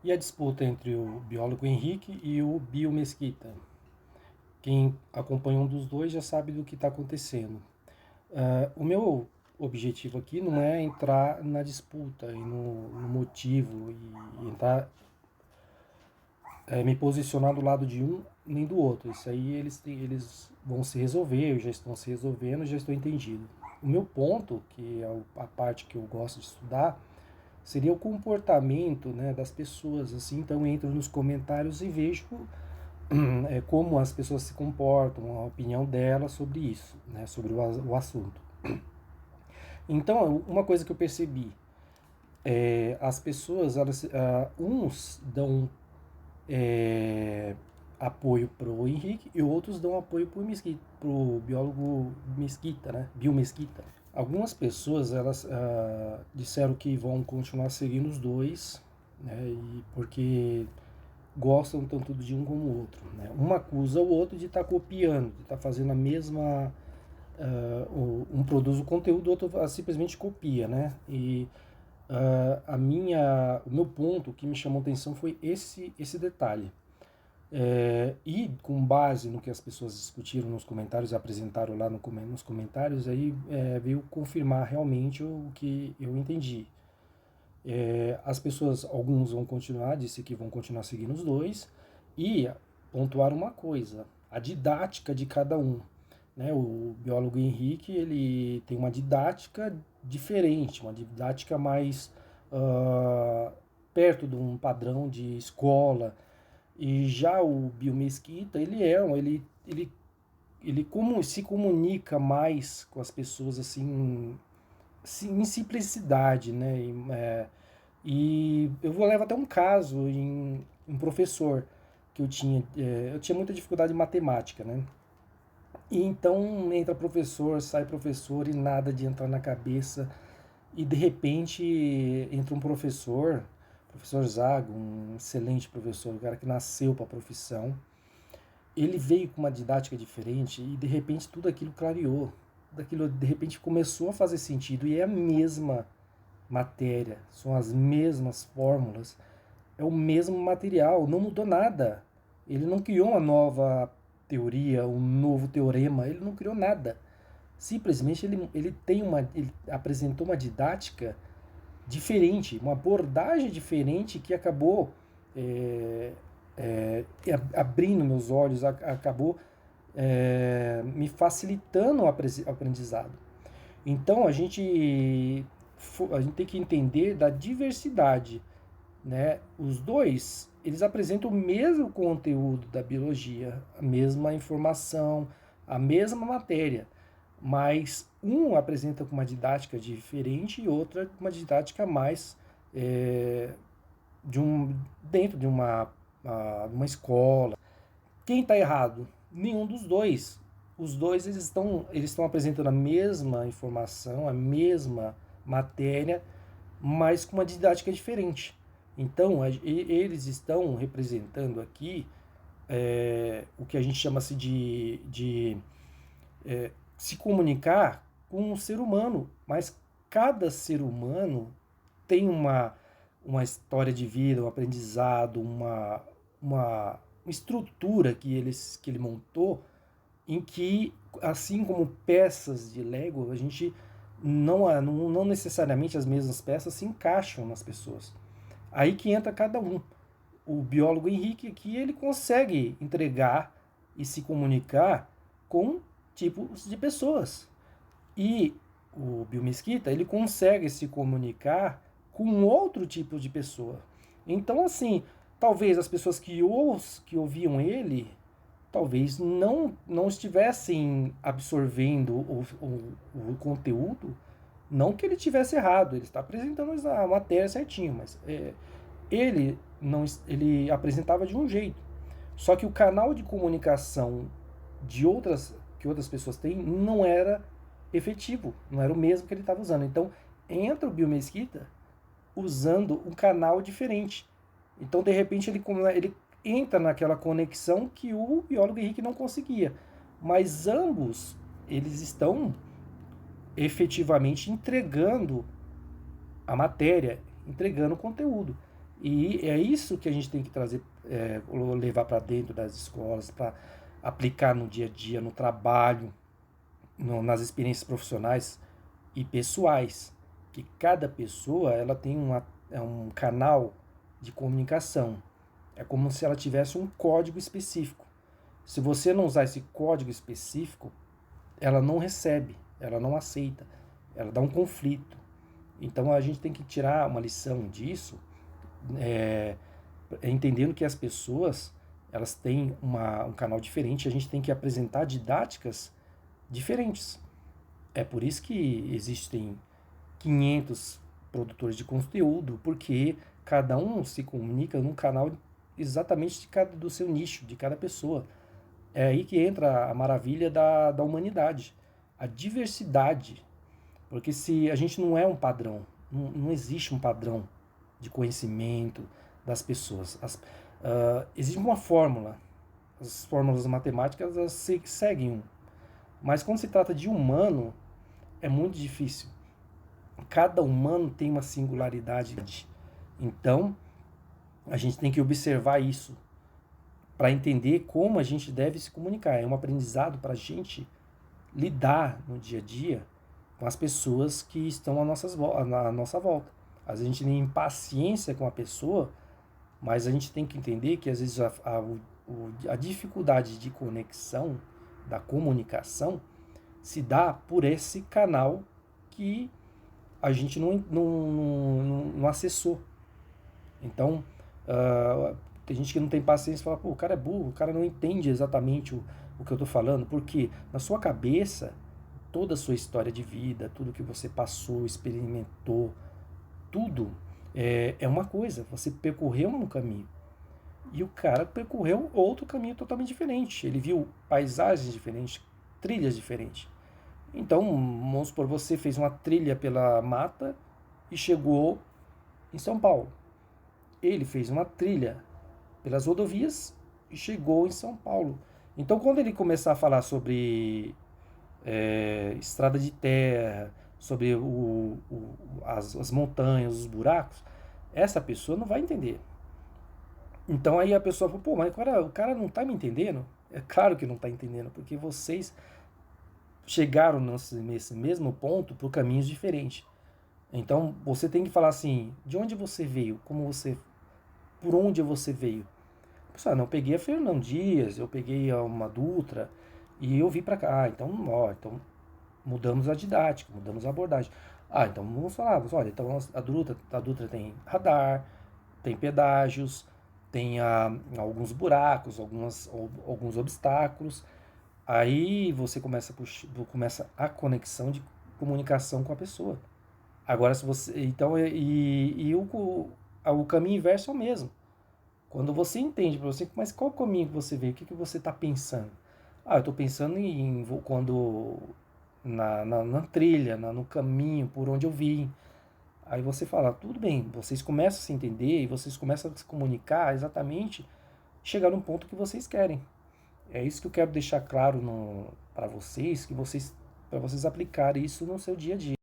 E a disputa entre o biólogo Henrique e o Bio Mesquita? Quem acompanha um dos dois já sabe do que está acontecendo. O meu objetivo aqui não é entrar na disputa e no motivo e entrar, me posicionar do lado de um nem do outro. Isso aí eles vão se resolver, já estão se resolvendo, já estou entendido. O meu ponto, que é a parte que eu gosto de estudar, seria o comportamento, né, das pessoas. Assim, então eu entro nos comentários e vejo como as pessoas se comportam, a opinião delas sobre isso, né, sobre o assunto. Então, uma coisa que eu percebi, as pessoas, uns dão é, apoio pro Henrique e outros dão apoio pro biólogo Mesquita, né, Bill Mesquita. Algumas pessoas, elas disseram que vão continuar seguindo os dois, né, porque gostam tanto de um como o outro. Né? Um acusa o outro de estar copiando, de estar fazendo a mesma. Um produz o conteúdo, o outro simplesmente copia. Né? E o meu ponto que me chamou a atenção foi esse detalhe. E com base no que as pessoas discutiram nos comentários e apresentaram lá nos comentários, aí veio confirmar realmente o que eu entendi. As pessoas, alguns vão continuar, disse que vão continuar seguindo os dois, e pontuar uma coisa, a didática de cada um. Né? O biólogo Henrique, ele tem uma didática diferente, uma didática mais perto de um padrão de escola, e já o Biomesquita, ele como se comunica mais com as pessoas assim, em simplicidade, né? E eu vou levar até um caso em um professor que eu tinha muita dificuldade em matemática, né? E então entra professor, sai professor e nada de entrar na cabeça. E de repente entra um professor Zago, um excelente professor, um cara que nasceu para a profissão. Ele veio com uma didática diferente e de repente tudo aquilo clareou. Daquilo de repente começou a fazer sentido e é a mesma matéria, são as mesmas fórmulas, é o mesmo material, não mudou nada. Ele não criou uma nova teoria, um novo teorema, ele não criou nada. Simplesmente ele apresentou uma didática diferente, uma abordagem diferente que acabou é, abrindo meus olhos, acabou me facilitando o aprendizado. Então a gente tem que entender da diversidade, né? Os dois, eles apresentam o mesmo conteúdo da biologia, a mesma informação, a mesma matéria, mas um apresenta com uma didática diferente e outra com uma didática mais é, dentro de uma escola. Quem está errado? Nenhum dos dois. Os dois eles estão apresentando a mesma informação, a mesma matéria, mas com uma didática diferente. Então, eles estão representando aqui o que a gente chama -se de se comunicar com um ser humano, mas cada ser humano tem uma história de vida, um aprendizado, uma estrutura que ele montou, em que, assim como peças de Lego, a gente não necessariamente as mesmas peças se encaixam nas pessoas. Aí que entra cada um. O biólogo Henrique aqui, ele consegue entregar e se comunicar com tipos de pessoas. E o Bill Mesquita, ele consegue se comunicar com outro tipo de pessoa. Então, assim, talvez as pessoas que ouviam ele, talvez não estivessem absorvendo o conteúdo, não que ele tivesse errado, ele está apresentando a matéria certinho, mas ele não ele apresentava de um jeito. Só que o canal de comunicação que outras pessoas têm não era efetivo, não era o mesmo que ele estava usando. Então entra o Bill Mesquita usando um canal diferente. Então de repente ele entra naquela conexão que o biólogo Henrique não conseguia. Mas ambos eles estão efetivamente entregando a matéria, entregando o conteúdo. E é isso que a gente tem que trazer, levar para dentro das escolas, para aplicar no dia a dia, no trabalho, nas experiências profissionais e pessoais, que cada pessoa ela tem um canal de comunicação. É como se ela tivesse um código específico. Se você não usar esse código específico, ela não recebe, ela não aceita, ela dá um conflito. Então a gente tem que tirar uma lição disso, é, entendendo que as pessoas elas têm um canal diferente, a gente tem que apresentar didáticas diferentes. É por isso que existem 500 produtores de conteúdo, porque cada um se comunica num canal exatamente do seu nicho, de cada pessoa. É aí que entra a maravilha da humanidade, a diversidade. Porque se a gente não é um padrão, não existe um padrão de conhecimento das pessoas. Existe uma fórmula, as fórmulas matemáticas elas seguem um. Mas quando se trata de humano, é muito difícil. Cada humano tem uma singularidade. Então, a gente tem que observar isso para entender como a gente deve se comunicar. É um aprendizado para a gente lidar no dia a dia com as pessoas que estão à nossa volta. Às vezes a gente tem impaciência com a pessoa, mas a gente tem que entender que às vezes a dificuldade de conexão, da comunicação, se dá por esse canal que a gente não acessou. Então, tem gente que não tem paciência e fala, pô, o cara é burro, o cara não entende exatamente o que eu tô falando, porque na sua cabeça, toda a sua história de vida, tudo que você passou, experimentou, tudo é uma coisa, você percorreu um caminho. E o cara percorreu outro caminho totalmente diferente. Ele viu paisagens diferentes, trilhas diferentes. Então, vamos supor, você fez uma trilha pela mata e chegou em São Paulo. Ele fez uma trilha pelas rodovias e chegou em São Paulo. Então, quando ele começar a falar sobre estrada de terra, sobre as montanhas, os buracos, essa pessoa não vai entender. Então aí a pessoa fala, pô, mas o cara não tá me entendendo? É claro que não tá entendendo, porque vocês chegaram nesse mesmo ponto por caminhos diferentes. Então você tem que falar assim, de onde você veio, por onde você veio. Pessoal, não, eu peguei a Fernão Dias, eu peguei uma Dutra e eu vim para cá. Então mudamos a didática, mudamos a abordagem. Então vamos falar, olha, então a Dutra tem radar, tem pedágios, tem alguns buracos, alguns obstáculos. Aí você começa a conexão de comunicação com a pessoa. Agora, se você. Então, o caminho inverso é o mesmo. Quando você entende para você, mas qual caminho que você vê? O que você está pensando? Eu estou pensando quando na trilha, no caminho, por onde eu vim. Aí você fala, tudo bem, vocês começam a se entender e vocês começam a se comunicar exatamente, chegar num ponto que vocês querem. É isso que eu quero deixar claro para vocês, para vocês aplicarem isso no seu dia a dia.